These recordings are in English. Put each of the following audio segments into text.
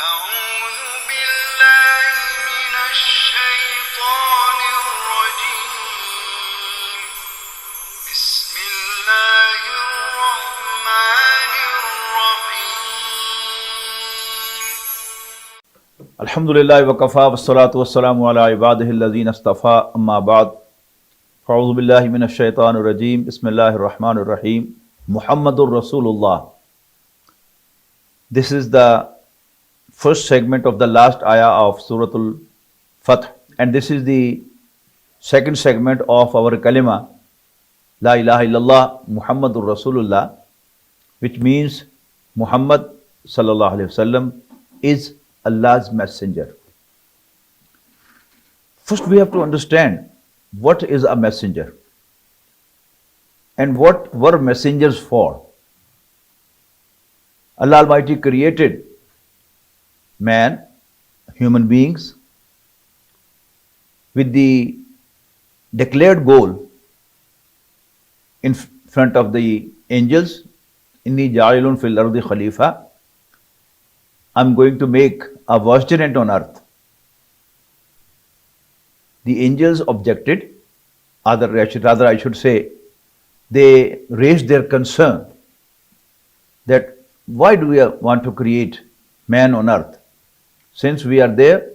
أعوذ بالله من الشيطان الرجيم بسم الله الرحمن الرحيم Alhamdulillah wa kafa wa salatu wa salamu ala ibadihi alladhina astafa amma ba'd. A'udhu billahi minash shaitanir rajim. Bismillahir rahmanir rahim. Muhammadur Rasulullah. This is the first segment of the last ayah of Suratul Fath, and this is the second segment of our kalima La ilaha illallah Muhammadur Rasulullah, which means Muhammad sallallahu alaihi wasallam is Allah's messenger. First, we have to understand what is a messenger and what were messengers for. Allah Almighty created man, human beings, with the declared goal in front of the angels, Inni ja'ilun fil ardi khalifa, I'm going to make a vicegerent on earth. The angels objected, rather I should say, they raised their concern that why do we want to create man on earth? Since we are there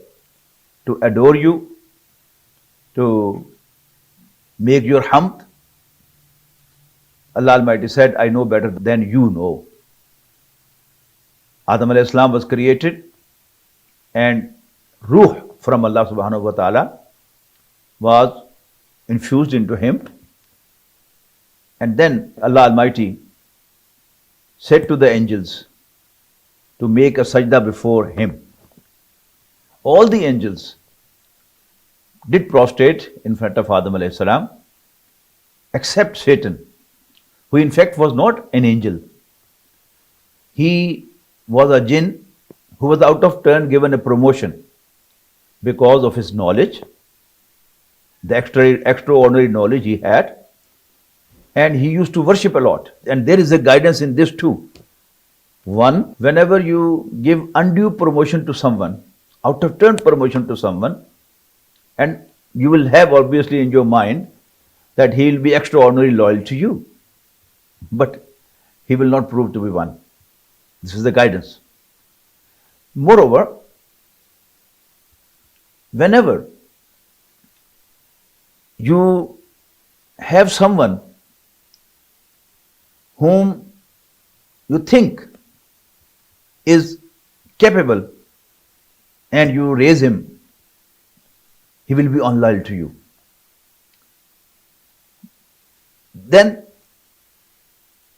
to adore you, to make your hamd, Allah Almighty said, I know better than you know. Adam alayhi salam was created and ruh from Allah subhanahu wa ta'ala was infused into him, and then Allah Almighty said to the angels to make a sajda before him. All the angels did prostrate in front of Adam alayhi salam except Satan, who in fact was not an angel. He was a jinn who was out of turn given a promotion because of his knowledge, the extraordinary knowledge he had, and he used to worship a lot. And there is a guidance in this too. One, whenever you give undue promotion to someone, out of turn promotion to someone, and you will have obviously in your mind that he will be extraordinarily loyal to you, but he will not prove to be one. This is the guidance. Moreover, whenever you have someone whom you think is capable and you raise him, he will be unloyal to you. Then,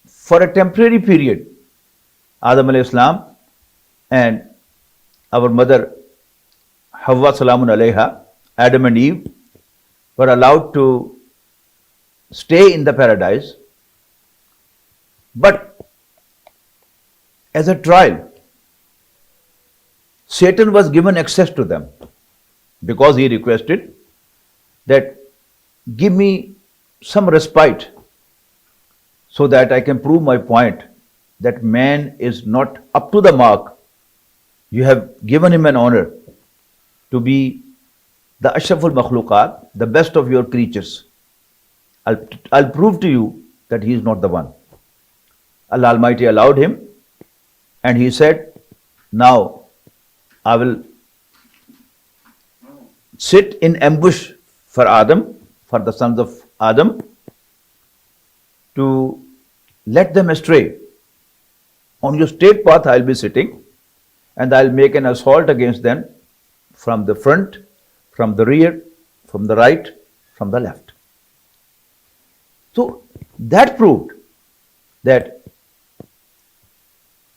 for a temporary period, Adam alayhi salam and our mother Hawwa salamun alayha, Adam and Eve, were allowed to stay in the paradise. But as a trial, Satan was given access to them because he requested that give me some respite so that I can prove my point that man is not up to the mark. You have given him an honor to be the ashraful makhluqat, the best of your creatures. I'll prove to you that he is not the one. Allah Almighty allowed him, and he said, now I will sit in ambush for Adam, for the sons of Adam, to let them astray. On your straight path I'll be sitting, and I'll make an assault against them from the front, from the rear, from the right, from the left. So that proved that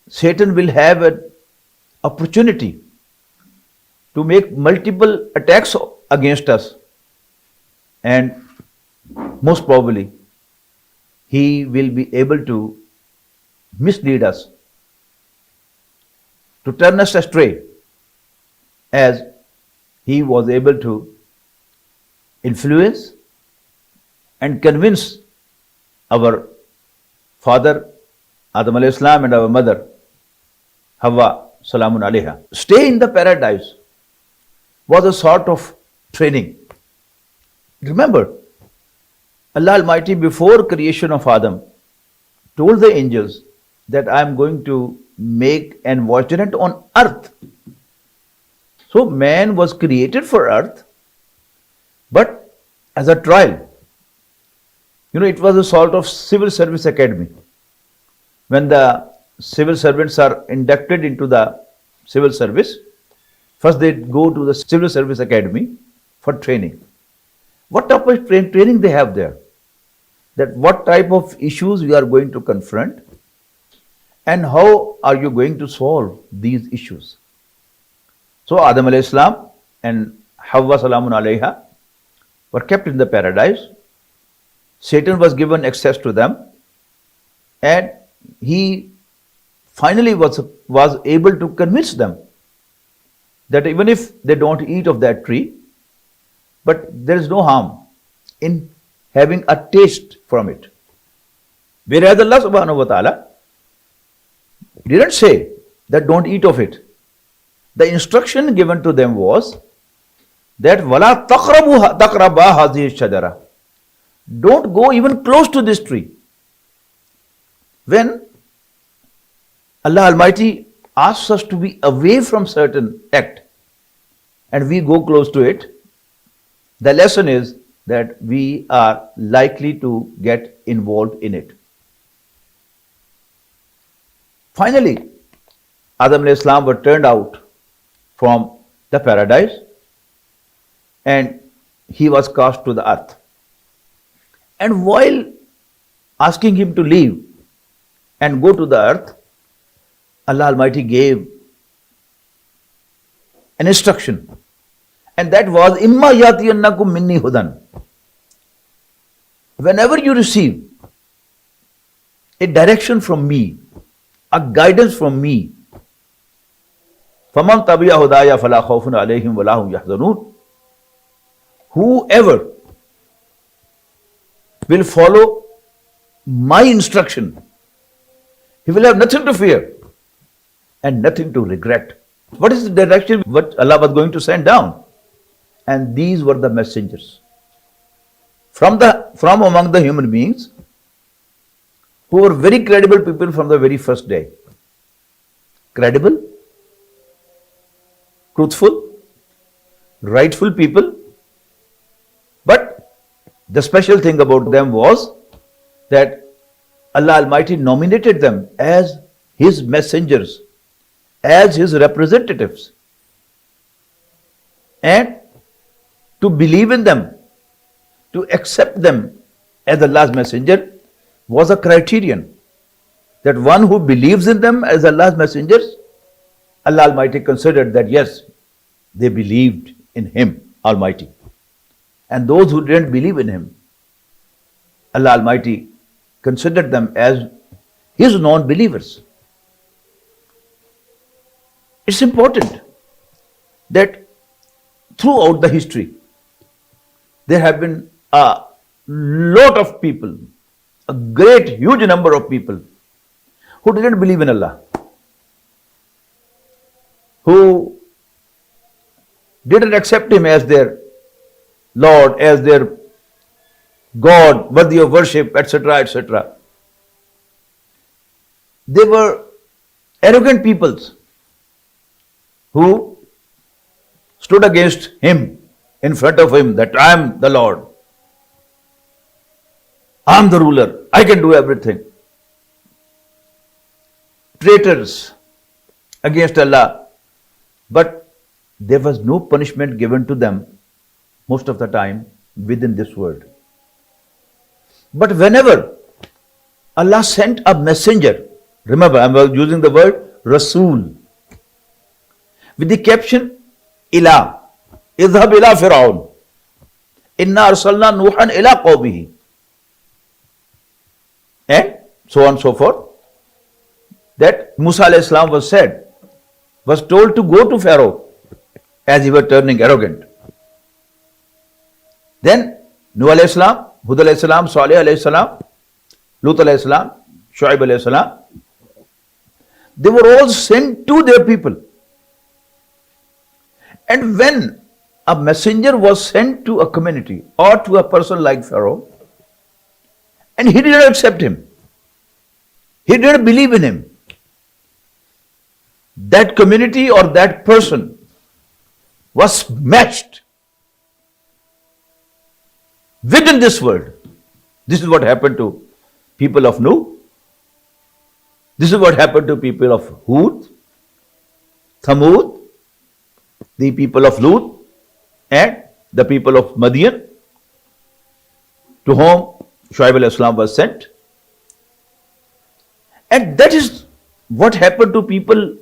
Satan will have an opportunity to make multiple attacks against us, and most probably he will be able to mislead us, to turn us astray, as he was able to influence and convince our father Adam alayhi salam and our mother Hawwa salamun alayha. Stay in the paradise was a sort of training. Remember, Allah Almighty, before creation of Adam, told the angels that I am going to make an vicegerent on earth. So man was created for earth, but as a trial. It was a sort of civil service academy. When the civil servants are inducted into the civil service, first they go to the civil service academy for training. What type of training they have there? That what type of issues we are going to confront and how are you going to solve these issues. So Adam alayhi salam and Hawwa salamun alayha were kept in the paradise. Satan was given access to them and he finally was able to convince them that even if they don't eat of that tree, but there is no harm in having a taste from it. Whereas Allah subhanahu wa ta'ala didn't say that don't eat of it. The instruction given to them was that وَلَا تَقْرَبَا هَذِهِ الشَّجَرَةِ, don't go even close to this tree. When Allah Almighty asks us to be away from certain act and we go close to it, the lesson is that we are likely to get involved in it. Finally, Adam alayhi salam were turned out from the paradise and he was cast to the earth. And while asking him to leave and go to the earth, Allah Almighty gave an instruction, and that was imma yatiyannakum minni hudan. Whenever you receive a direction from me, a guidance from me, faman tabi'a hudaya fala khawfun alayhim wa lahum yahzanun, whoever will follow my instruction, he will have nothing to fear and nothing to regret. What is the direction what Allah was going to send down? And these were the messengers from among the human beings who were very credible people from the very first day. Credible, truthful, rightful people. But the special thing about them was that Allah Almighty nominated them as His messengers, as His representatives. And to believe in them, to accept them as Allah's messenger was a criterion. That one who believes in them as Allah's messengers, Allah Almighty considered that yes, they believed in Him Almighty. And those who didn't believe in Him, Allah Almighty considered them as His non-believers. It's important that throughout the history, there have been a lot of people, a great, huge number of people who didn't believe in Allah, who didn't accept Him as their Lord, as their God, worthy of worship, etc., etc. They were arrogant peoples who stood against Him, in front of Him, that I am the Lord, I am the ruler, I can do everything. Traitors against Allah, but there was no punishment given to them most of the time within this world. But whenever Allah sent a messenger, remember I am using the word Rasul, with the caption Ila, idhab ila Fir'aun, inna arsalna Nuhan ila qawmihi, and so on and so forth. That Musa alayhi salam was told to go to Pharaoh as he was turning arrogant. Then Nuh alayhi salam, Hud alayhi salam, Salih alayhi salam, Lut alayhi salam, Shu'aib alayhi salam, they were all sent to their people. And when a messenger was sent to a community or to a person like Pharaoh, and he didn't accept him, he didn't believe in him, that community or that person was smashed within this world. This is what happened to people of Nuh. This is what happened to people of Hud, Thamud, the people of Lut, and the people of Madian, to whom Shuaib alayhi salam was sent. And that is what happened to people,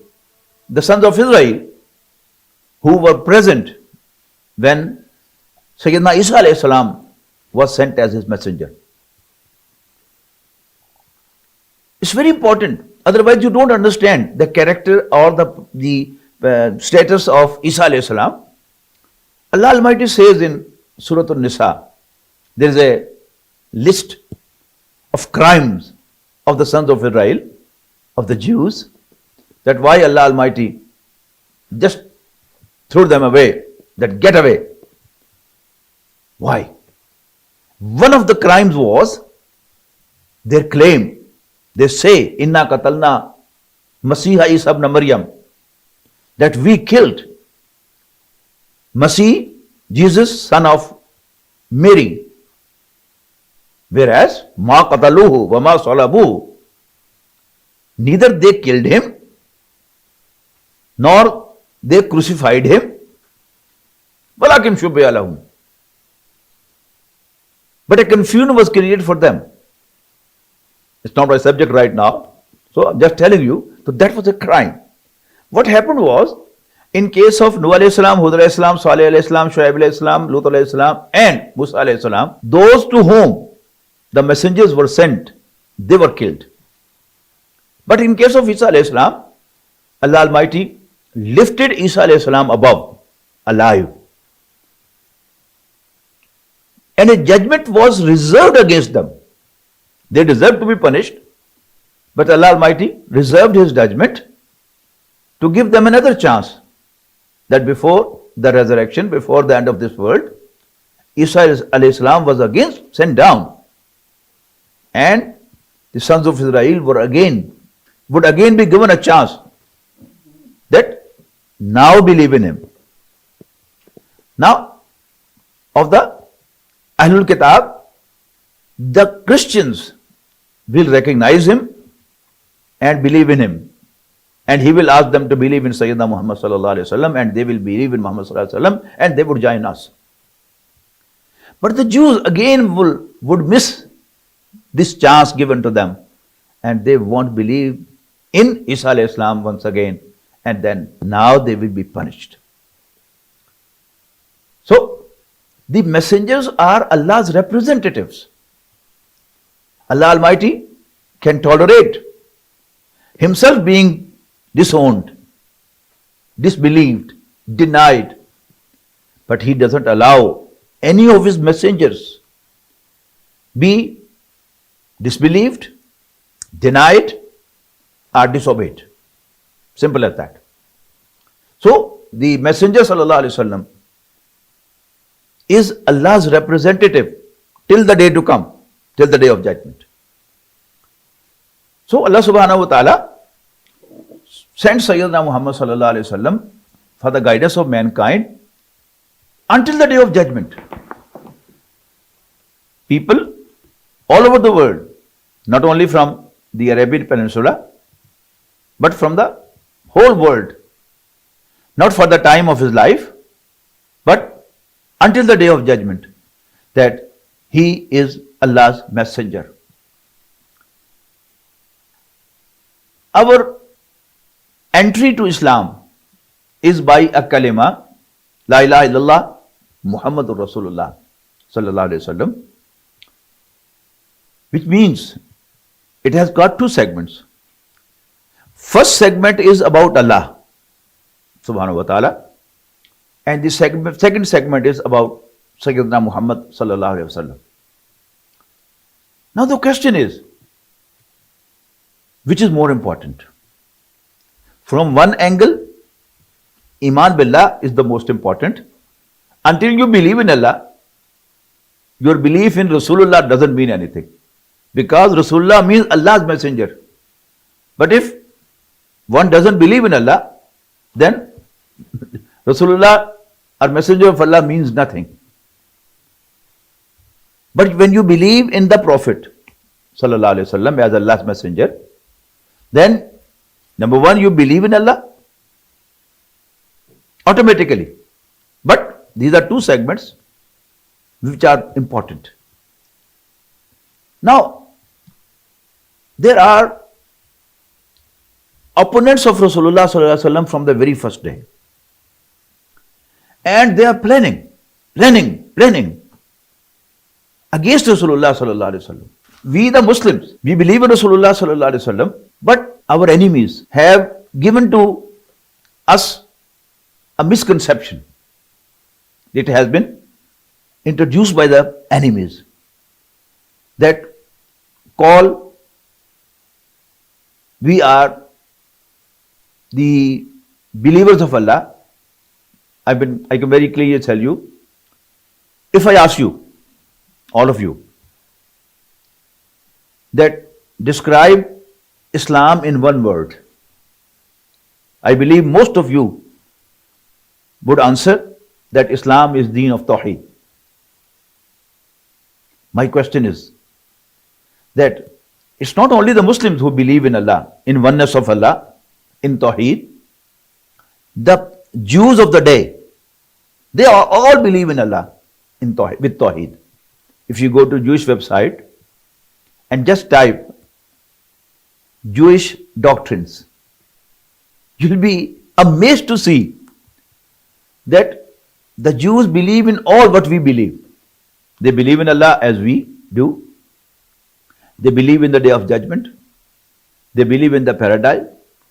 the sons of Israel, who were present when Sayyidina Isa alayhi salam was sent as his messenger. It's very important. Otherwise, you don't understand the character or the status of Isa alayhi salam. Allah Almighty says in Surah An-Nisa, there is a list of crimes of the sons of Israel, of the Jews, that why Allah Almighty just threw them away, that get away. Why? One of the crimes was their claim. They say, Inna qatalna Masiha Isa ibn Maryam, that we killed Masih, Jesus, son of Mary. Whereas, Ma qataluhu wa ma salabuhu, neither they killed him, nor they crucified him, walakin shubbiha lahum. But a confusion was created for them. It's not my subject right now, so I'm just telling you, so that was a crime. What happened was, in case of Nuh alayhi salam, Hud alayhi salam, Salih alayhi salam, Shuaib alayhi salam, Lut alayhi salam, and Musa alayhi salam, those to whom the messengers were sent, they were killed. But in case of Isa alayhi salam, Allah Almighty lifted Isa alayhi salam above, alive. And a judgment was reserved against them. They deserved to be punished, but Allah Almighty reserved His judgment to give them another chance, that before the resurrection, before the end of this world, Isa alayhi salam was again sent down, and the sons of Israel would again be given a chance that now believe in him. Now, of the Ahlul Kitab, the Christians will recognize him and believe in him. And he will ask them to believe in Sayyidina Muhammad sallallahu alaihi wasallam, and they will believe in Muhammad sallallahu alaihi wasallam, and they would join us. But the Jews again would miss this chance given to them, and they won't believe in Isa alayhi salam once again, and then now they will be punished. So, the messengers are Allah's representatives. Allah Almighty can tolerate Himself being disowned, disbelieved, denied, but He doesn't allow any of His messengers be disbelieved, denied, or disobeyed. Simple as that. So, the Messenger sallallahu alaihi wasallam is Allah's representative till the day to come, till the day of judgment. So Allah subhanahu wa ta'ala sent Sayyidina Muhammad sallallahu alaihi wasallam for the guidance of mankind until the day of judgment. People all over the world, not only from the Arabian Peninsula, but from the whole world, not for the time of his life, but until the day of judgment, that he is Allah's messenger. Our entry to Islam is by a kalima, La ilaha illallah Muhammadur Rasulullah sallallahu alaihi wasallam, which means it has got two segments. First segment is about Allah subhanahu wa ta'ala, and the second segment is about Sayyidina Muhammad sallallahu alaihi wasallam. Now the question is, which is more important? From one angle, Iman Billah is the most important. Until you believe in Allah, your belief in Rasulullah doesn't mean anything. Because Rasulullah means Allah's messenger. But if one doesn't believe in Allah, then Rasulullah or messenger of Allah means nothing. But when you believe in the Prophet Sallallahu Alaihi Wasallam as Allah's messenger, then number one, you believe in Allah automatically. But these are two segments which are important. Now, there are opponents of Rasulullah Sallallahu Alaihi Wasallam from the very first day. And they are planning against Rasulullah Sallallahu Alaihi Wasallam. We the Muslims, we believe in Rasulullah Sallallahu Alaihi Wasallam, but our enemies have given to us a misconception. It has been introduced by the enemies that call we are the believers of Allah. I can very clearly tell you, if I ask you, all of you, that describe Islam in one word, I believe most of you would answer that Islam is Deen of Tawheed. My question is that it's not only the Muslims who believe in Allah, in oneness of Allah, in Tawheed. The Jews of the day, they all believe in Allah in Tawheed, with Tawheed. If you go to Jewish website and just type Jewish doctrines, you'll be amazed to see that the Jews believe in all what we believe. They believe in Allah as we do. They believe in the Day of Judgment. They believe in the paradise.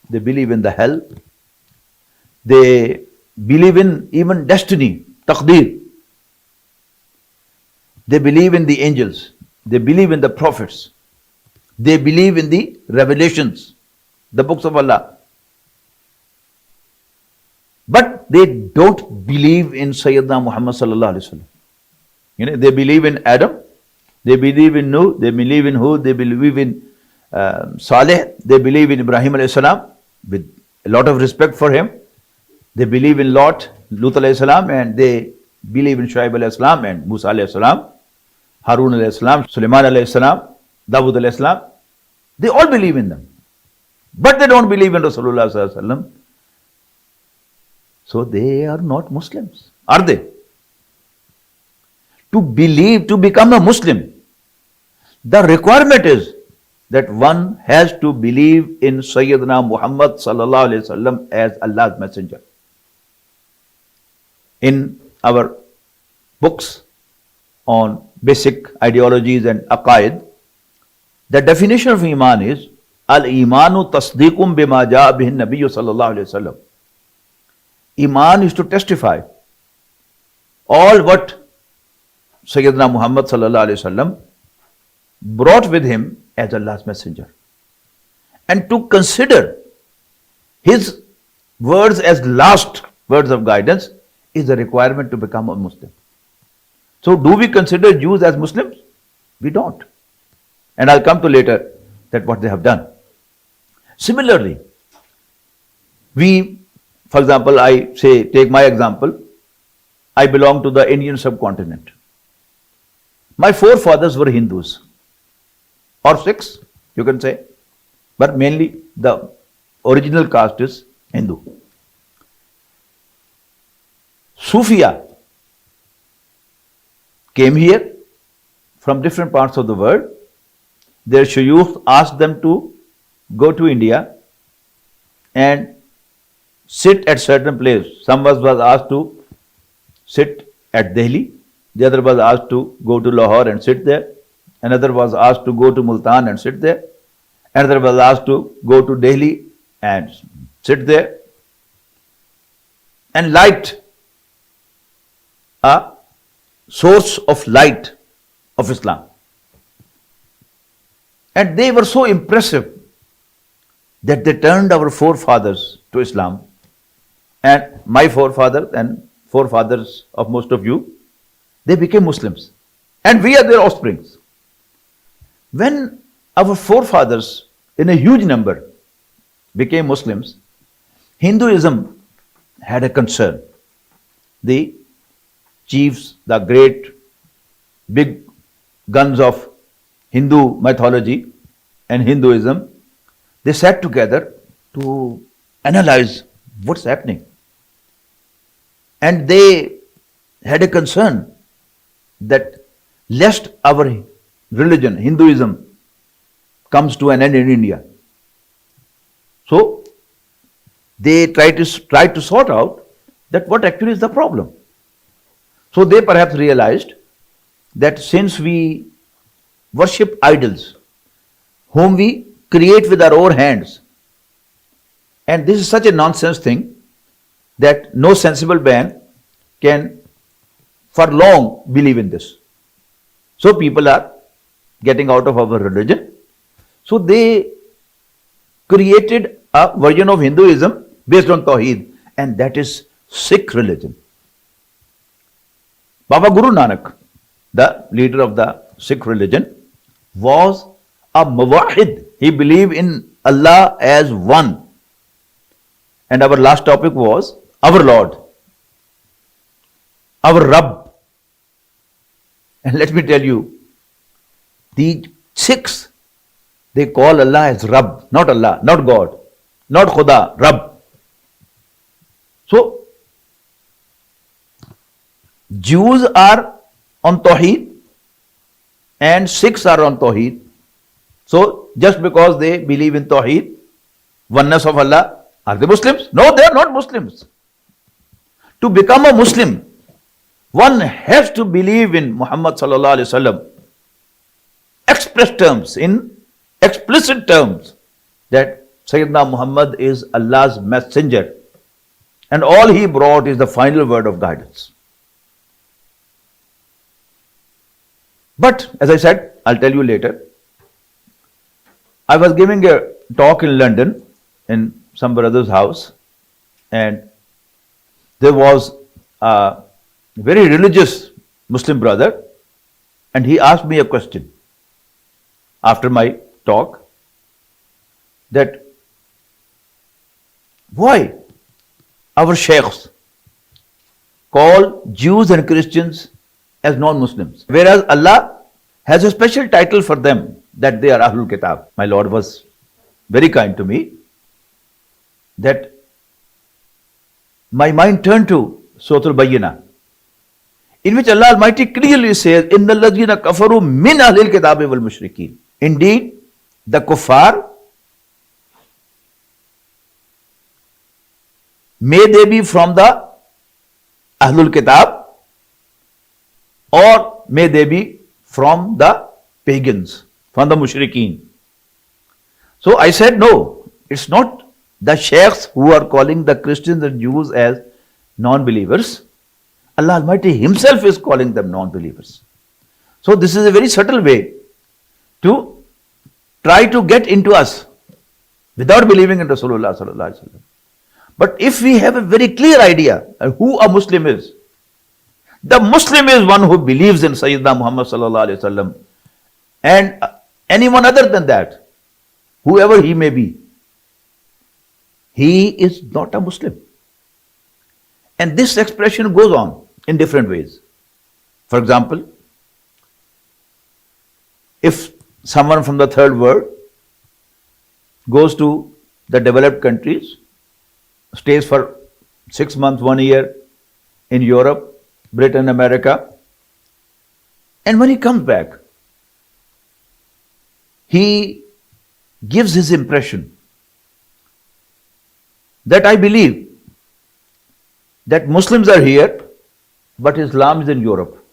They believe in the hell. They believe in even destiny, taqdeer. They believe in the angels. They believe in the prophets. They believe in the revelations, the books of Allah. But they don't believe in Sayyidina Muhammad Sallallahu Alaihi Wasallam. They believe in Adam. They believe in Nuh. They believe in Hud. They believe in Saleh. They believe in Ibrahim alayhi salam with a lot of respect for him. They believe in Lut alayhi salam, and they believe in Shuaib alayhi salam and Musa alayhi salam, Harun alayhi salam, Sulaiman alayhi salam, Dawud alayhi salam. They all believe in them. But they don't believe in Rasulullah sallallahu alaihi wasallam. So they are not Muslims, are they? To believe, to become a Muslim, the requirement is that one has to believe in Sayyidina Muhammad sallallahu alaihi wasallam as Allah's messenger. In our books on basic ideologies and aqaid, the definition of Iman is Al-Imanu tasdiqum bima ja'a bihin Nabiyyu sallallahu alaihi wasallam. Iman is to testify all what Sayyidina Muhammad sallallahu alaihi wasallam brought with him as Allah's messenger, and to consider his words as last words of guidance is a requirement to become a Muslim. So do we consider Jews as Muslims? We don't. And I'll come to later that what they have done. Similarly, we, for example, I say, take my example, I belong to the Indian subcontinent. My forefathers were Hindus, or Sikhs, you can say, but mainly the original caste is Hindu. Sufia came here from different parts of the world. Their shuyukh asked them to go to India and sit at certain place. Some was asked to sit at Delhi. The other was asked to go to Lahore and sit there. Another was asked to go to Multan and sit there. Another was asked to go to Delhi and sit there. And light, a source of light of Islam. And they were so impressive that they turned our forefathers to Islam, and my forefathers and forefathers of most of you, they became Muslims, and we are their offsprings. When our forefathers, in a huge number, became Muslims, Hinduism had a concern. The chiefs, the great big guns of Hindu mythology and Hinduism, they sat together to analyze what's happening. And they had a concern that lest our religion, Hinduism, comes to an end in India. So they tried to sort out that what actually is the problem. So they perhaps realized that since we worship idols, whom we create with our own hands, and this is such a nonsense thing that no sensible man can for long believe in this. So people are getting out of our religion. So they created a version of Hinduism based on Tawheed, and that is Sikh religion. Baba Guru Nanak, the leader of the Sikh religion, was a Muwahid. He believed in Allah as one. And our last topic was our Lord, our Rabb. And let me tell you, the Sikhs, they call Allah as Rabb, not Allah, not God, not Khuda, Rabb. So, Jews are on Tawheed and Sikhs are on Tawheed. So, just because they believe in Tawheed, oneness of Allah, are they Muslims? No, they are not Muslims. To become a Muslim, one has to believe in Muhammad sallallahu alaihi wasallam, express terms, in explicit terms, that Sayyidina Muhammad is Allah's messenger and all he brought is the final word of guidance. But as I said, I'll tell you later, I was giving a talk in London in some brother's house, and there was a very religious Muslim brother, and he asked me a question after my talk, that why our sheikhs call Jews and Christians as non-Muslims, whereas Allah has a special title for them, that they are Ahlul Kitab. My Lord was very kind to me, that my mind turned to Surah Al-Bayyinah, in which Allah Almighty clearly says, Inna allazina kafaru min ahlil kitabi wal mushrikeen. Indeed, the kuffar, may they be from the Ahlul Kitab or may they be from the pagans, from the mushrikeen. So I said, no, it's not the sheikhs who are calling the Christians and Jews as non-believers. Allah Almighty Himself is calling them non-believers. So this is a very subtle way to try to get into us without believing in Rasulullah sallallahu alaihi wasallam. But if we have a very clear idea of who a Muslim is, the Muslim is one who believes in Sayyidina Muhammad sallallahu alaihi wasallam, and anyone other than that, whoever he may be, he is not a Muslim. And this expression goes on in different ways. For example, if someone from the third world goes to the developed countries, stays for 6 months, 1 year in Europe, Britain, America, and when he comes back, he gives his impression that I believe that Muslims are here, but Islam is in Europe.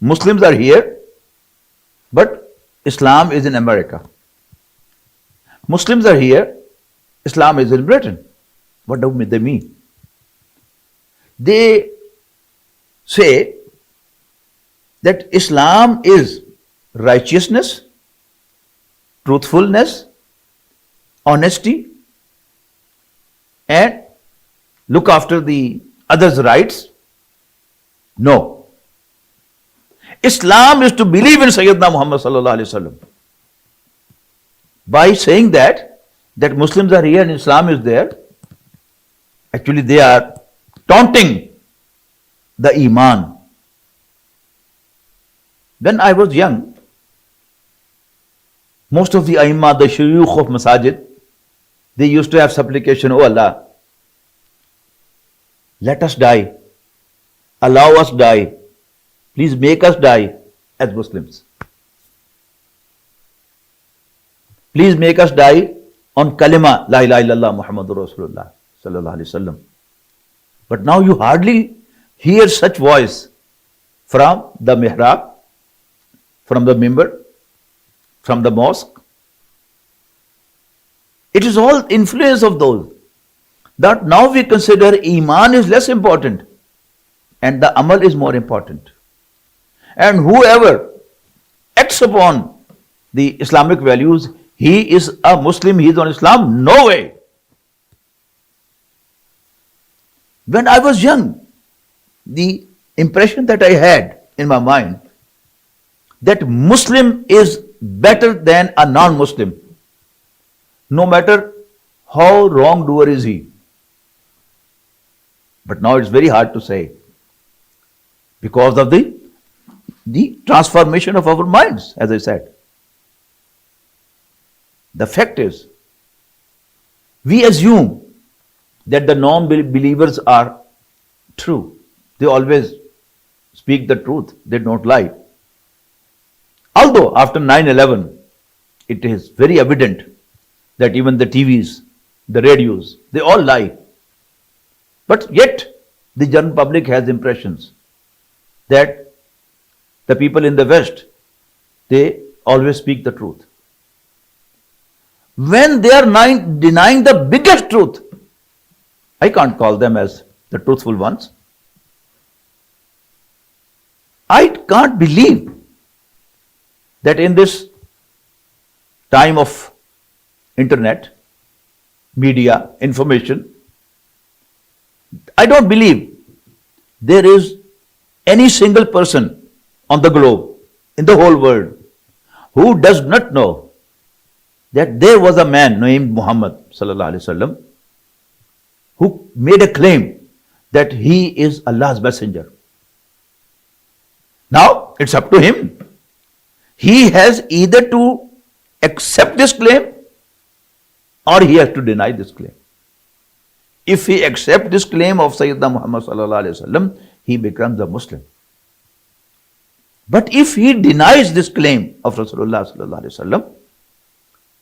Muslims are here, but Islam is in America. Muslims are here, Islam is in Britain. What do they mean? They say that Islam is righteousness, truthfulness, honesty, and look after the others' rights? No. Islam is to believe in Sayyidina Muhammad sallallahu alaihi wasallam. By saying that Muslims are here and Islam is there, actually they are taunting the Iman. When I was young, most of the Aimma, the Shuyukh of Masajid, they used to have supplication, "Oh Allah, let us die. Allow us die. Please make us die as Muslims. Please make us die on kalima, La ilaha illallah Muhammadur Rasulullah sallallahu alaihi wasallam." But now you hardly hear such voice from the mihrab, from the mimbar, from the mosque. It is all influence of those. That now we consider Iman is less important and the Amal is more important. And whoever acts upon the Islamic values, he is a Muslim, he is on Islam? No way. When I was young, the impression that I had in my mind that Muslim is better than a non-Muslim, no matter how wrongdoer is he. But now it's very hard to say because of the transformation of our minds, as I said. The fact is, we assume that the non-believers are true. They always speak the truth. They don't lie. Although after 9/11, it is very evident that even the TVs, the radios, they all lie. But yet, the general public has impressions that the people in the West, they always speak the truth. When they are denying the biggest truth, I can't call them as the truthful ones. I can't believe that in this time of internet, media, information, I don't believe there is any single person on the globe, in the whole world, who does not know that there was a man named Muhammad sallallahu alaihi wasallam who made a claim that he is Allah's messenger. Now it's up to him. He has either to accept this claim or he has to deny this claim. If he accepts this claim of Sayyidina Muhammad sallallahu alaihi wasallam, he becomes a Muslim. But if he denies this claim of Rasulullah sallallahu alaihi wasallam,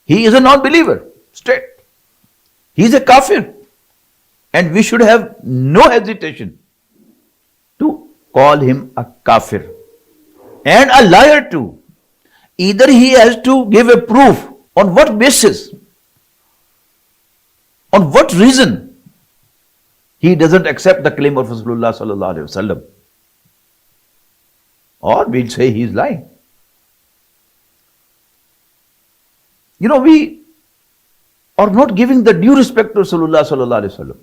he is a non-believer, straight. He is a kafir. And we should have no hesitation to call him a kafir and a liar too. Either he has to give a proof on what basis, on what reason he doesn't accept the claim of Rasulullah sallallahu alaihi wasallam, or we'll say he is lying. You know, we are not giving the due respect to Rasulullah sallallahu alaihi wasallam.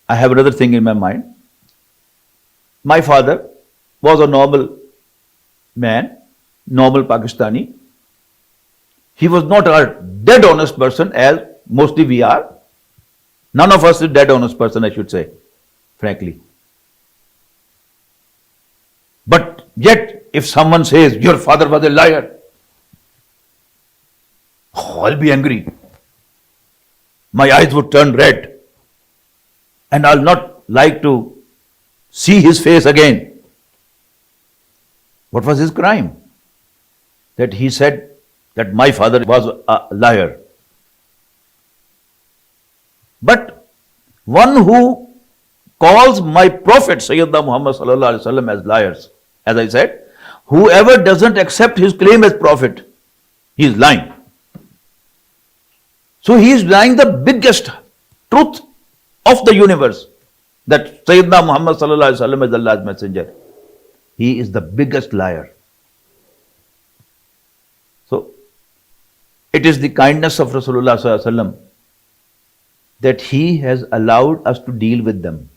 I have another thing in my mind. My father was a normal man, normal Pakistani. He was not a dead honest person as mostly we are. None of us is dead honest person, I should say, frankly. But yet, if someone says, your father was a liar, I'll be angry. My eyes would turn red. And I'll not like to see his face again. What was his crime? That he said that my father was a liar. But one who calls my Prophet Sayyidina Muhammad sallallahu alaihi wasallam as liars, as I said, whoever doesn't accept his claim as Prophet, he is lying. So he is lying the biggest truth of the universe, that Sayyidina Muhammad sallallahu alaihi wasallam is Allah's messenger. He is the biggest liar. So It is the kindness of Rasulullah sallallahu alaihi wasallam that he has allowed us to deal with them,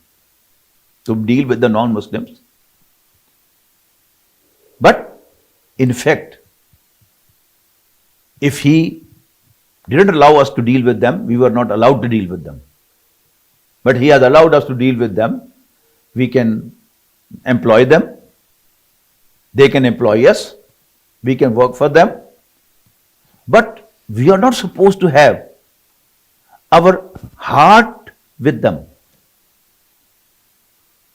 to deal with the non-Muslims. But in fact, if he didn't allow us to deal with them, we were not allowed to deal with them. But he has allowed us to deal with them. We can employ them. They can employ us. We can work for them. But we are not supposed to have our heart with them.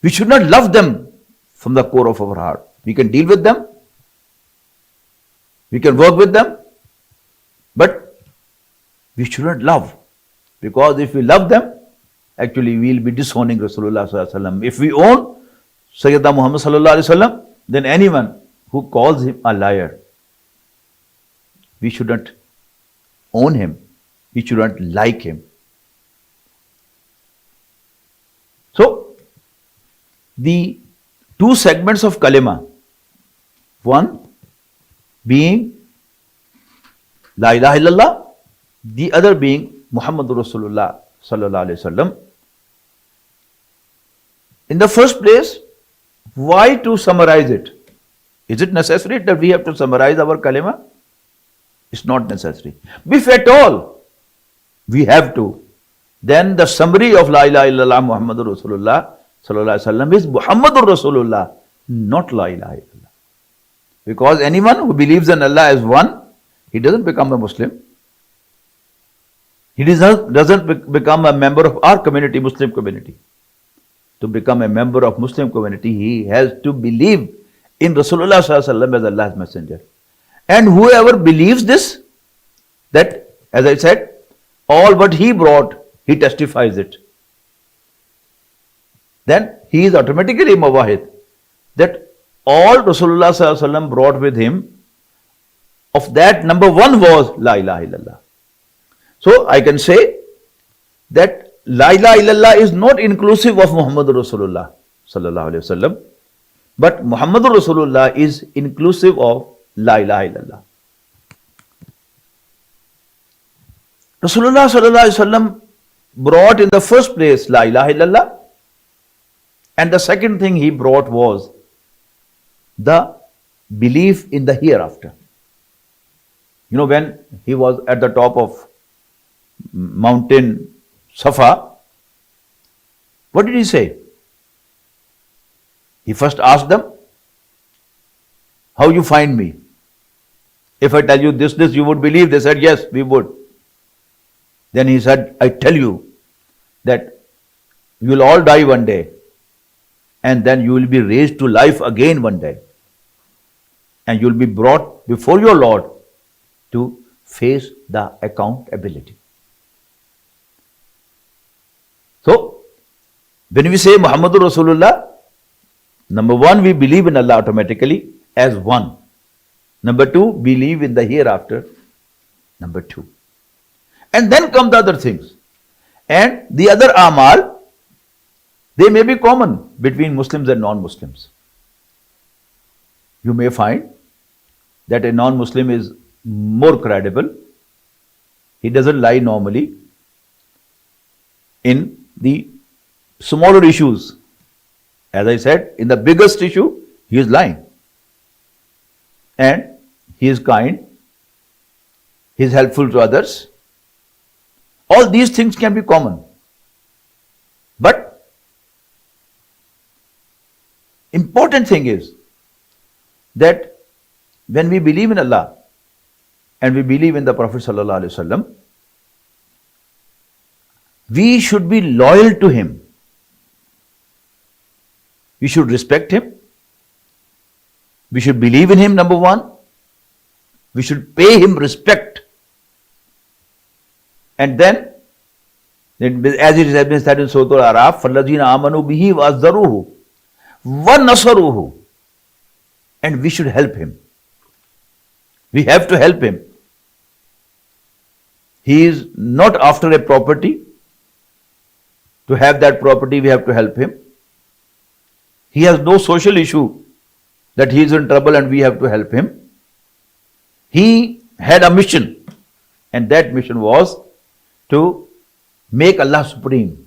We should not love them from the core of our heart. We can deal with them. We can work with them. But we should not love. Because if we love them, actually we will be disowning Rasulullah sallallahu alaihi wasallam. If we own Sayyidina Muhammad sallallahu alaihi wasallam, then anyone who calls him a liar, we shouldn't own him. We shouldn't like him. So, the two segments of kalima, one being La ilaha illallah, the other being Muhammadur Rasulullah sallallahu alaihi wasallam. In the first place, why to summarize it? Is it necessary that we have to summarize our kalima? It's not necessary. If at all we have to, then the summary of La ilaha illallah Muhammadur Rasulullah sallallahu alaihi wasallam is Muhammadur Rasulullah, not La ilaha illallah. Because anyone who believes in Allah as one, he doesn't become a Muslim. He doesn't become a member of our community, Muslim community. To become a member of Muslim community, he has to believe in Rasulullah sallallahu alaihi wasallam as Allah's messenger. And whoever believes this, that, as I said, all what he brought, he testifies it. Then he is automatically mawahid. That all Rasulullah sallallahu alaihi wasallam brought with him, of that number one was La ilaha illallah. So I can say that La ilaha illallah is not inclusive of Muhammadur Rasulullah sallallahu alaihi wasallam, but Muhammadur Rasulullah is inclusive of La ilaha illallah. Rasulullah sallallahu alaihi wasallam brought in the first place La ilaha illallah, and the second thing he brought was the belief in the hereafter. You know, when he was at the top of mountain Safa, what did he say? He first asked them, how you find me? If I tell you this, you would believe? They said, yes, we would. Then he said, I tell you that you will all die one day, and then you will be raised to life again one day, and you will be brought before your Lord to face the accountability. So, when we say Muhammadur Rasulullah, number one, we believe in Allah automatically as one. Number two, believe in the hereafter. Number two. And then come the other things. And the other amal, they may be common between Muslims and non-Muslims. You may find that a non-Muslim is more credible. He doesn't lie normally. In the smaller issues, as I said, in the biggest issue, he is lying. And he is kind. He is helpful to others. All these things can be common. But important thing is that when we believe in Allah and we believe in the Prophet sallallahu alaihi wasallam, we should be loyal to him. We should respect him. We should believe in him, number one. We should pay him respect. And then, as it has been said in Surah Al-Araf, فَالَّذِينَ آمَنُوا بِهِ وَأَزَّرُوهُ وَنَصَرُوهُ. And we should help him. We have to help him. He is not after a property. To have that property, we have to help him. He has no social issue that he is in trouble and we have to help him. He had a mission And that mission was to make Allah supreme,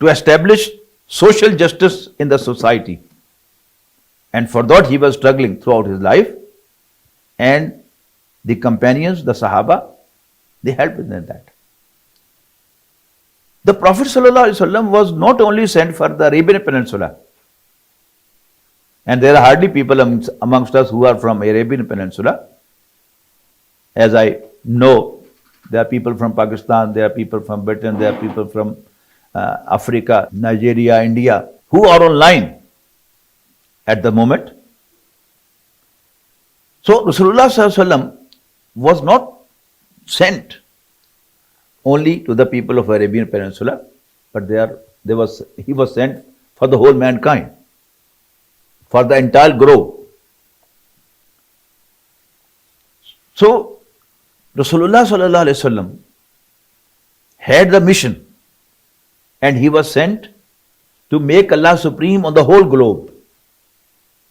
to establish social justice in the society. And for that he was struggling throughout his life. And the companions, the Sahaba, they helped him in that. The Prophet ﷺ was not only sent for the Arabian Peninsula, and there are hardly people amongst us who are from Arabian Peninsula. As I know, there are people from Pakistan, there are people from Britain, there are people from Africa, Nigeria, India, who are online at the moment. So Rasulullah ﷺ was not sent only to the people of Arabian Peninsula, but he was sent for the whole mankind, for the entire globe. So Rasulullah ﷺ had the mission, and he was sent to make Allah supreme on the whole globe.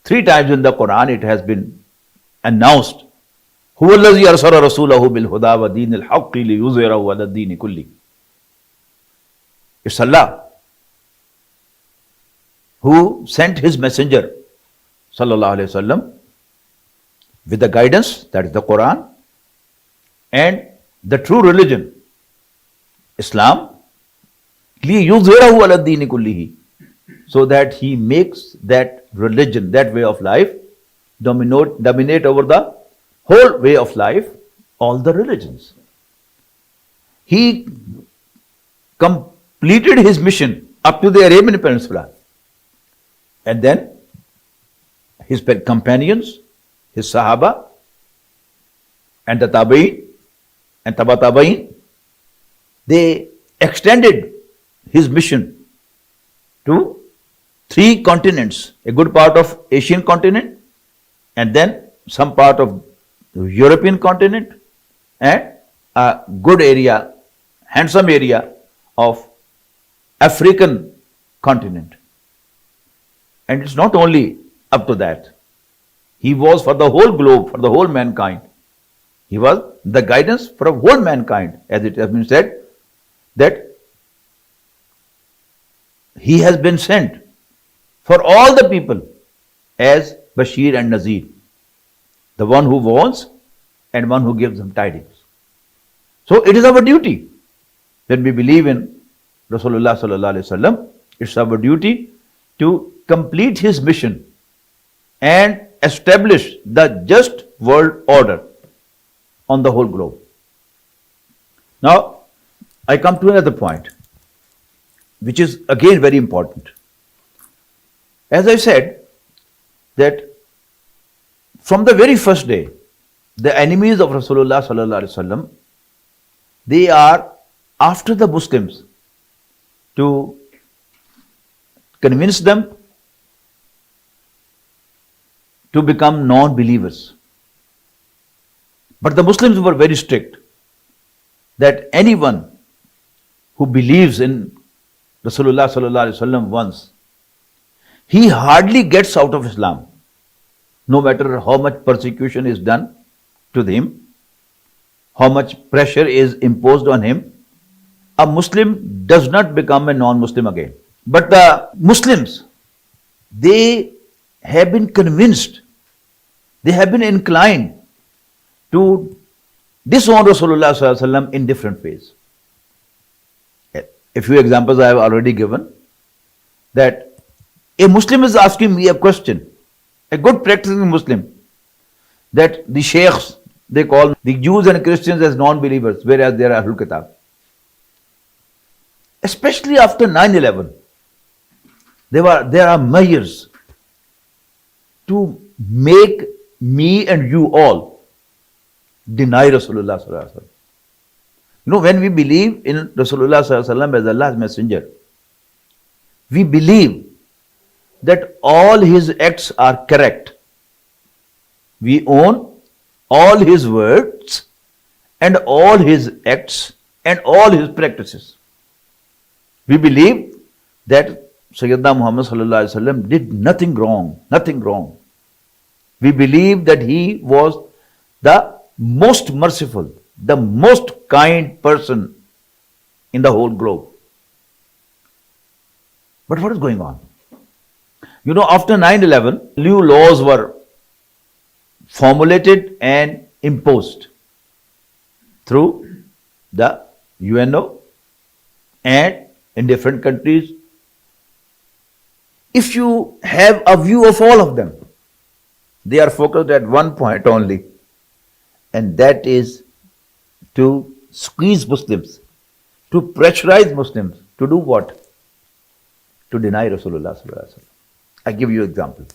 3 times in the Quran it has been announced, هو الذي أرسل رسوله بالهدى ودين الحق ليظهره على الدين كله. It's Allah who sent his messenger sallallahu alaihi wasallam with the guidance, that is the Quran, and the true religion, Islam, ليظهره على الدين كله, so that he makes that religion, that way of life, dominate over the whole way of life, all the religions. He completed his mission up to the Arabian Peninsula, and then his companions, his Sahaba, and the Tabi'in and Taba Tabi'in, they extended his mission to 3 continents, a good part of Asian continent, and then some part of the European continent, and a good area, handsome area of African continent. And it's not only up to that. He was for the whole globe, for the whole mankind. He was the guidance for the whole mankind, as it has been said, that he has been sent for all the people as Bashir and Nazir, the one who warns and one who gives them tidings. So it is our duty, when we believe in Rasulullah sallallahu alaihi wasallam, it's our duty to complete his mission and establish the just world order on the whole globe. Now, I come to another point, which is again very important. As I said, that from the very first day, the enemies of Rasulullah sallallahu alaihi wasallam, they are after the Muslims to convince them to become non-believers. But the Muslims were very strict that anyone who believes in Rasulullah sallallahu alaihi wasallam once, he hardly gets out of Islam, no matter how much persecution is done to him, how much pressure is imposed on him. A Muslim does not become a non-Muslim again. But the Muslims, they have been convinced, they have been inclined to disown Rasulullah sallallahu alaihi wasallam in different ways. A few examples I have already given, that a Muslim is asking me a question, a good practicing Muslim, that the sheikhs, they call the Jews and Christians as non-believers, whereas they are Ahlul Kitab. Especially after 9/11, there are measures to make me and you all deny Rasulullah sallallahu alaihi wasallam. You know, when we believe in Rasulullah sallallahu alaihi wasallam as Allah's messenger, we believe that all his acts are correct. We own all his words and all his acts and all his practices. We believe that Sayyidina Muhammad sallallahu alaihi wasallam did nothing wrong, nothing wrong. We believe that he was the most merciful, the most kind person in the whole globe. But what is going on? You know, after 9/11, new laws were formulated and imposed through the UNO and in different countries. If you have a view of all of them, they are focused at one point only, and that is to squeeze Muslims, to pressurize Muslims to do what? To deny Rasulullah sallallahu alaihi wasallam. I give you an example.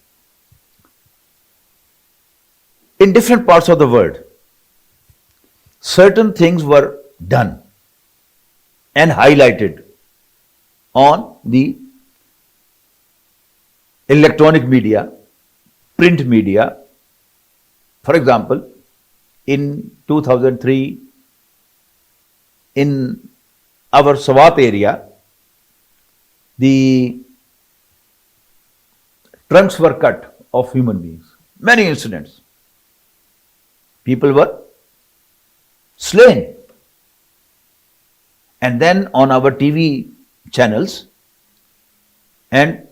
In different parts of the world, certain things were done and highlighted on the electronic media, print media. For example, in 2003, in our Swat area, the trunks were cut of human beings. Many incidents. People were slain. And then on our TV channels and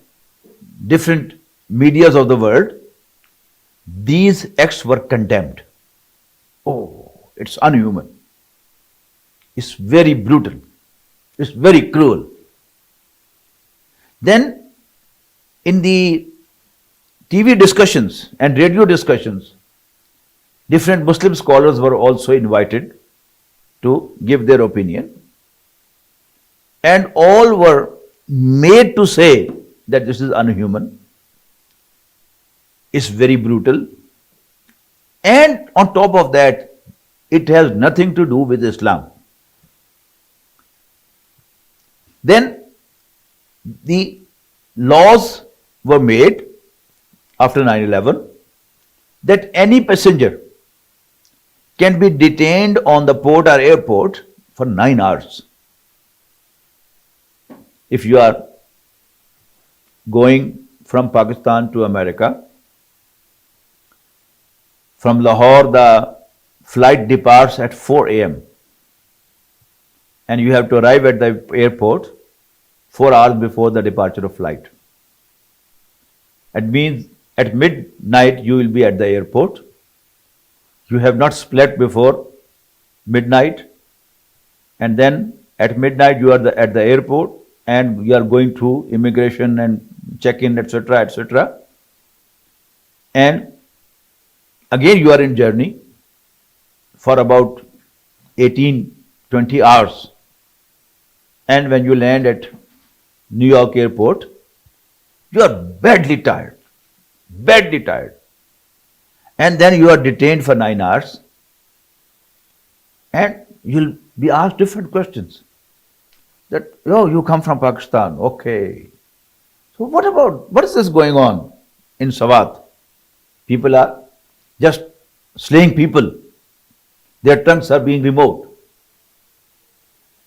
different medias of the world, these acts were condemned. Oh, it's unhuman. It's very brutal. It's very cruel. Then, in the TV discussions and radio discussions, different Muslim scholars were also invited to give their opinion. And all were made to say that this is unhuman, it's very brutal, and on top of that, it has nothing to do with Islam. Then the laws were made after 9/11 that any passenger can be detained on the port or airport for 9 hours. If you are going from Pakistan to America, from Lahore the flight departs at 4 a.m. and you have to arrive at the airport 4 hours before the departure of flight. It means at midnight you will be at the airport. You have not slept before midnight, and then at midnight you are at the airport and you are going through immigration and check-in, etc., etc. And again you are in journey for about 18-20 hours. And when you land at New York airport, you are badly tired. And then you are detained for 9 hours and you'll be asked different questions. That, oh, you come from Pakistan, okay. So what is this going on in Swat? People are just slaying people. Their tongues are being removed.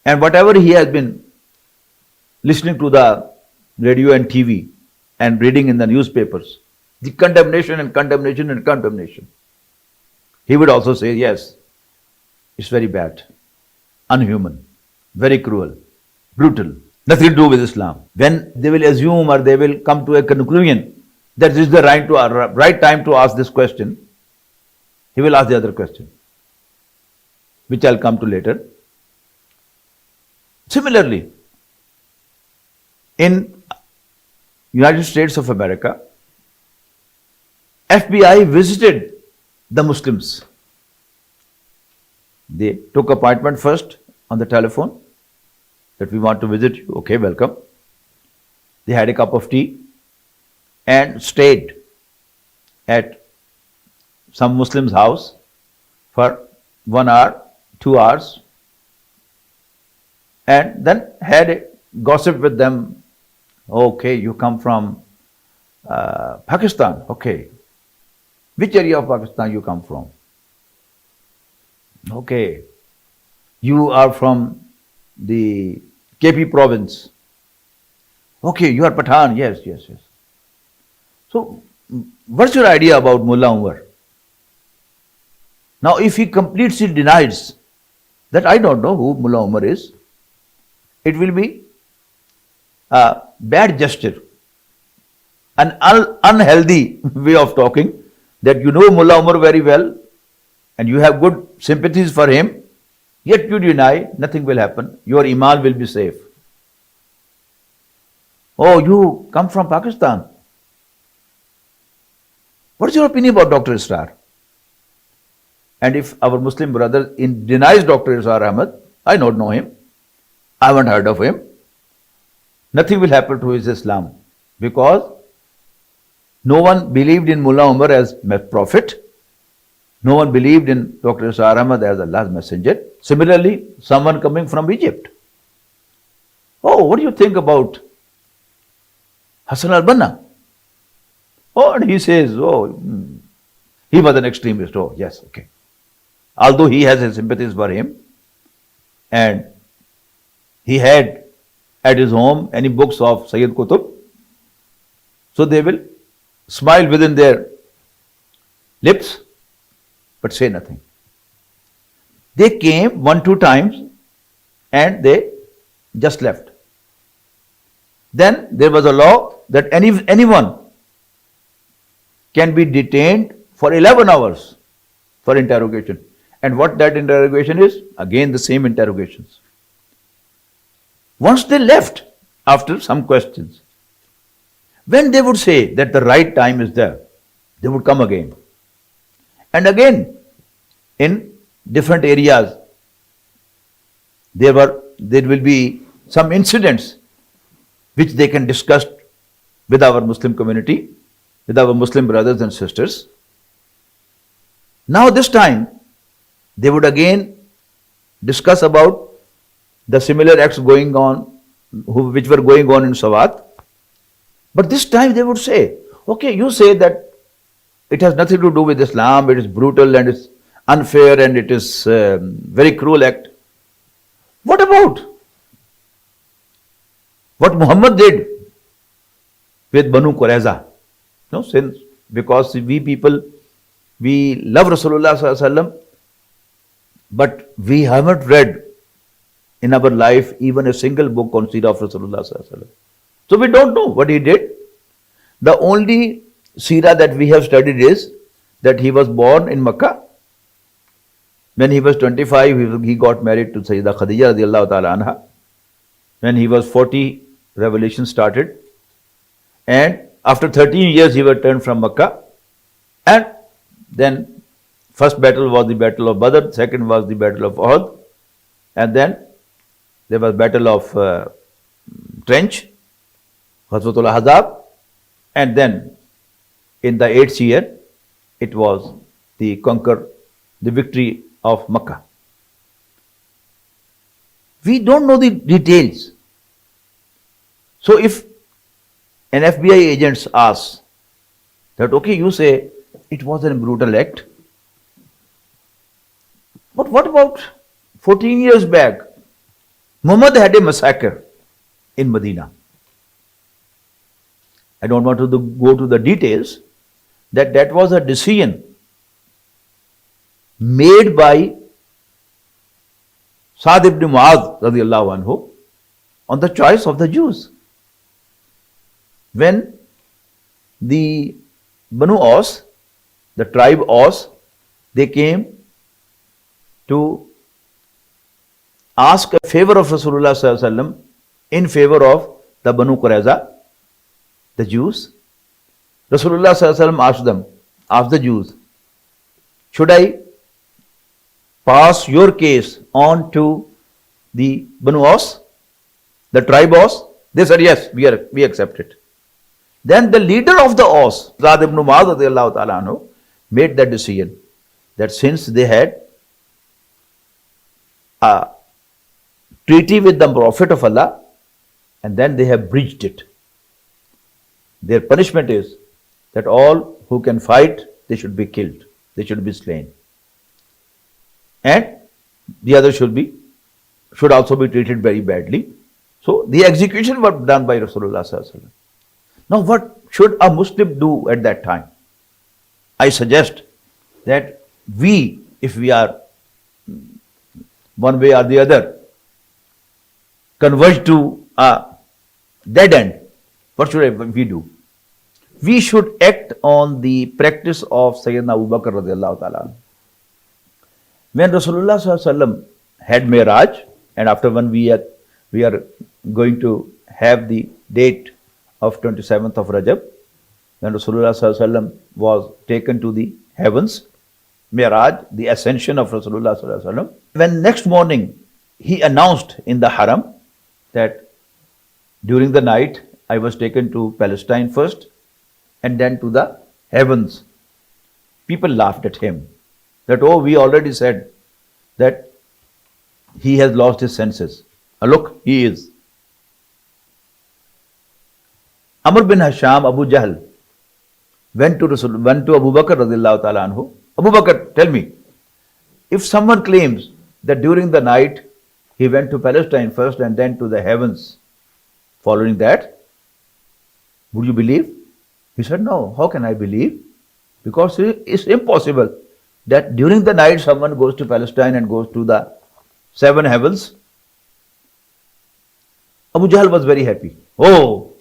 And whatever he has been listening to the radio and TV and reading in the newspapers, the condemnation and condemnation and condemnation, he would also say, yes, it's very bad, unhuman, very cruel, brutal, nothing to do with Islam. When they will assume or they will come to a conclusion that this is the right time to ask this question, he will ask the other question, which I'll come to later. Similarly, in United States of America, FBI visited the Muslims. They took appointment first on the telephone that we want to visit you. Okay, welcome. They had a cup of tea and stayed at some Muslim's house for 1 hour, 2 hours, and then had a gossip with them. Okay, you come from Pakistan. Okay. Which area of Pakistan you come from? Okay. You are from the KP province. Okay, you are Pathan. Yes. So, what's your idea about Mullah Umar? Now, if he completely denies that I don't know who Mullah Umar is, it will be a bad gesture, an unhealthy way of talking, that you know Mullah Umar very well and you have good sympathies for him, yet you deny, nothing will happen. Your iman will be safe. Oh, you come from Pakistan. What is your opinion about Dr. Israr? And if our Muslim brother denies Dr. Israr Ahmad, I don't know him, I haven't heard of him, nothing will happen to his Islam, because no one believed in Mullah Umar as prophet, no one believed in Dr. Israr Ahmad as Allah's messenger. Similarly, someone coming from Egypt. Oh, what do you think about Hassan al-Banna? Oh, and he says, he was an extremist. Oh, yes, okay. Although he has his sympathies for him, and he had at his home any books of Sayyid Qutb, so they will smile within their lips, but say nothing. They came 1-2 times and they just left. Then there was a law that anyone can be detained for 11 hours for interrogation. And what that interrogation is? Again, the same interrogations. Once they left, after some questions, when they would say that the right time is there, they would come again. And again, in different areas, there will be some incidents which they can discuss with our Muslim community, with our Muslim brothers and sisters. Now this time, they would again discuss about the similar acts going on, which were going on in Sawat. But this time they would say, okay, you say that it has nothing to do with Islam, it is brutal and it's unfair and it is very cruel act. What about what Muhammad did with Banu Qurayza? No, since because we people, we love Rasulullah Sallallahu Alaihi Wasallam, but we haven't read in our life even a single book on Seerah of Rasulullah Sallallahu Alaihi Wasallam. So we don't know what he did. The only Seerah that we have studied is that he was born in Makkah. When he was 25, he got married to Sayyidah Khadija radiallahu ta'ala anha. When he was 40, revelation started. And after 13 years, he returned from Makkah. And then first battle was the battle of Badr, second was the battle of Uhud. And then there was battle of Trench, Ghazwatul Ahzab. And then in the 8th year, it was the victory of Makkah. We don't know the details. So if an FBI agent asks that, okay, you say it was a brutal act, but what about 14 years back? Muhammad had a massacre in Medina. I don't want to go to the details, that was a decision made by Sa'd ibn Mu'adh radiallahu anhu on the choice of the Jews. When the Banu Aus, the tribe Aus, they came to ask a favor of Rasulullah Sallallahu Alaihi Wasallam in favor of the Banu Qurayza, the Jews. Rasulullah Sallallahu Alaihi Wasallam asked the Jews, should I pass your case on to the Banu Aus, the tribe Aus? They said, yes, we accept it. Then the leader of the Aus, Sa'd ibn Mu'adh radiallahu ta'ala anhu, made that decision that since they had a treaty with the Prophet of Allah and then they have breached it, their punishment is that all who can fight, they should be killed, they should be slain. And the other should also be treated very badly. So the execution was done by Rasulullah Sallallahu Alaihi Wasallam. Now what should a Muslim do at that time? I suggest that we if we are one way or the other converge to a dead end, what should we do? We should act on the practice of Sayyidina Abu Bakr radiallahu ta'ala. When Rasulullah sallallahu alaihi wasallam had Miraj, and after when we are going to have the date of 27th of Rajab, when Rasulullah sallallahu alaihi wasallam was taken to the heavens, Miraj, the ascension of Rasulullah sallallahu alaihi wasallam. When next morning he announced in the Haram that during the night I was taken to Palestine first and then to the heavens. People laughed at him that, oh, we already said that he has lost his senses. Look, he is. Amr bin Hisham, Abu Jahl, went to Abu Bakr radiallahu ta'ala anhu. Abu Bakr, tell me, if someone claims that during the night he went to Palestine first and then to the heavens, following that, would you believe? He said, no, how can I believe? Because it's impossible that during the night someone goes to Palestine and goes to the 7 heavens. Abu Jahl was very happy. Oh,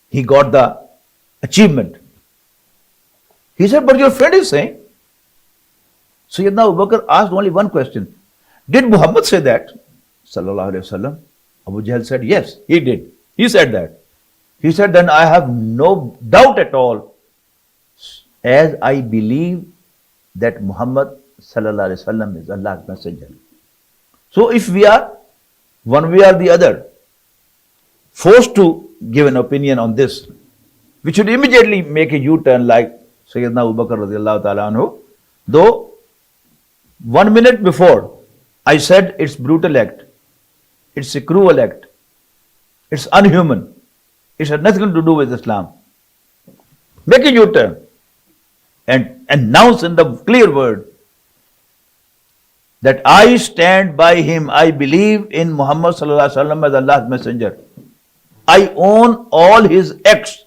he got the achievement. He said, but your friend is saying. Sayyidina Abu Bakr asked only one question. Did Muhammad say that? Sallallahu Alaihi Wasallam. Abu Jahl said, yes, he did. He said that. He said, then I have no doubt at all, as I believe that Muhammad Sallallahu Alaihi Wasallam is Allah's messenger. So if we are one way or the other forced to give an opinion on this, we should immediately make a U-turn like Sayyidina Abu Bakr radiallahu ta'ala anhu. Though 1 minute before I said it's brutal act, it's a cruel act, it's unhuman, it has nothing to do with Islam. Make a U-turn and announce in the clear word that I stand by him, I believe in Muhammad sallallahu alaihi wasallam as Allah's messenger. I own all his acts.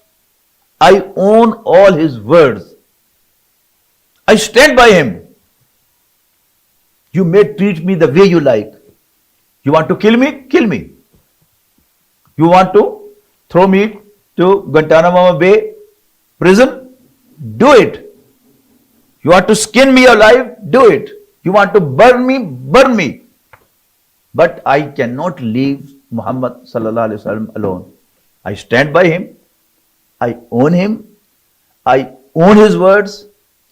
I own all his words. I stand by him. You may treat me the way you like. You want to kill me? Kill me. You want to throw me to Guantanamo Bay prison? Do it. You want to skin me alive? Do it. You want to burn me? Burn me. But I cannot leave Muhammad sallallahu alaihi wasallam alone. I stand by him. I own him. I own his words.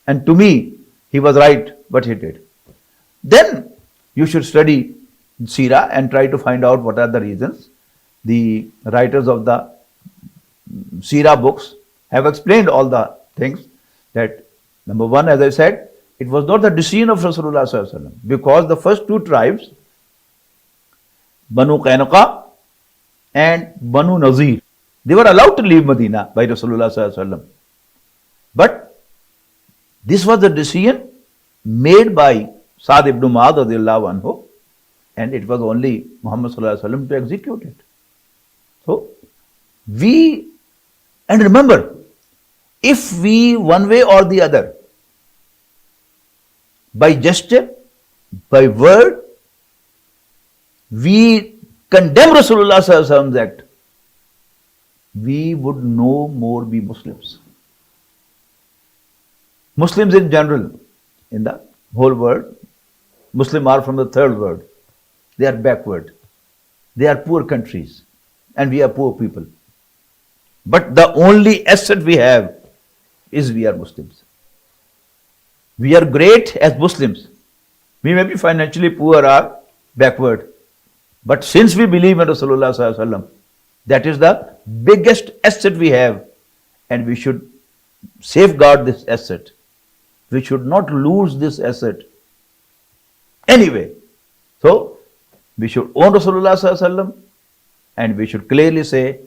And to me, he was right what he did. Then you should study Seerah and try to find out what are the reasons. The writers of the Seerah books have explained all the things that, number one, as I said, it was not the decision of Rasulullah sallallahu alaihi wasallam, because the first 2 tribes, Banu Qaynuqa and Banu Nazir, they were allowed to leave Medina by Rasulullah sallallahu alaihi wasallam. But this was the decision made by Sa'd ibn Mu'adh radiyallahu anhu, and it was only Muhammad sallallahu alaihi wasallam to execute it. So and remember, if we one way or the other, by gesture, by word, we condemn Rasulullah sallallahu alaihi wasallam's act, we would no more be Muslims. Muslims in general, in the whole world, Muslims are from the third world. They are backward. They are poor countries. And we are poor people. But the only asset we have is we are Muslims. We are great as Muslims. We may be financially poor or backward. But since we believe in Rasulullah sallallahu alaihi wasallam, that is the biggest asset we have. And we should safeguard this asset. We should not lose this asset anyway. So, we should own Rasulullah sallallahu alaihi wasallam, and we should clearly say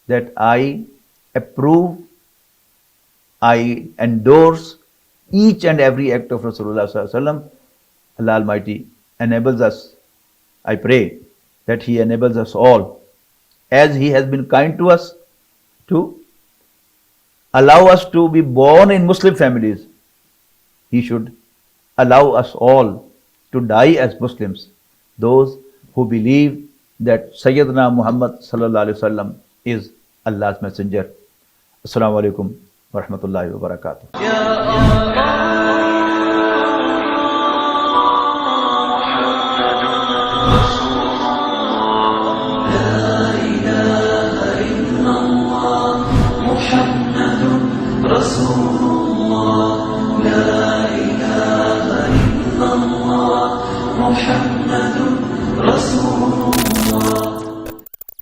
that I approve, I endorse each and every act of Rasulullah sallallahu alaihi wasallam. Allah Almighty enables us. I pray that He enables us all, as He has been kind to us, to allow us to be born in Muslim families, He should allow us all to die as Muslims, those who believe that Sayyidina Muhammad sallallahu alaihi wasallam is Allah's messenger. Assalamu alaikum wa rahmatullahi wa barakatuh.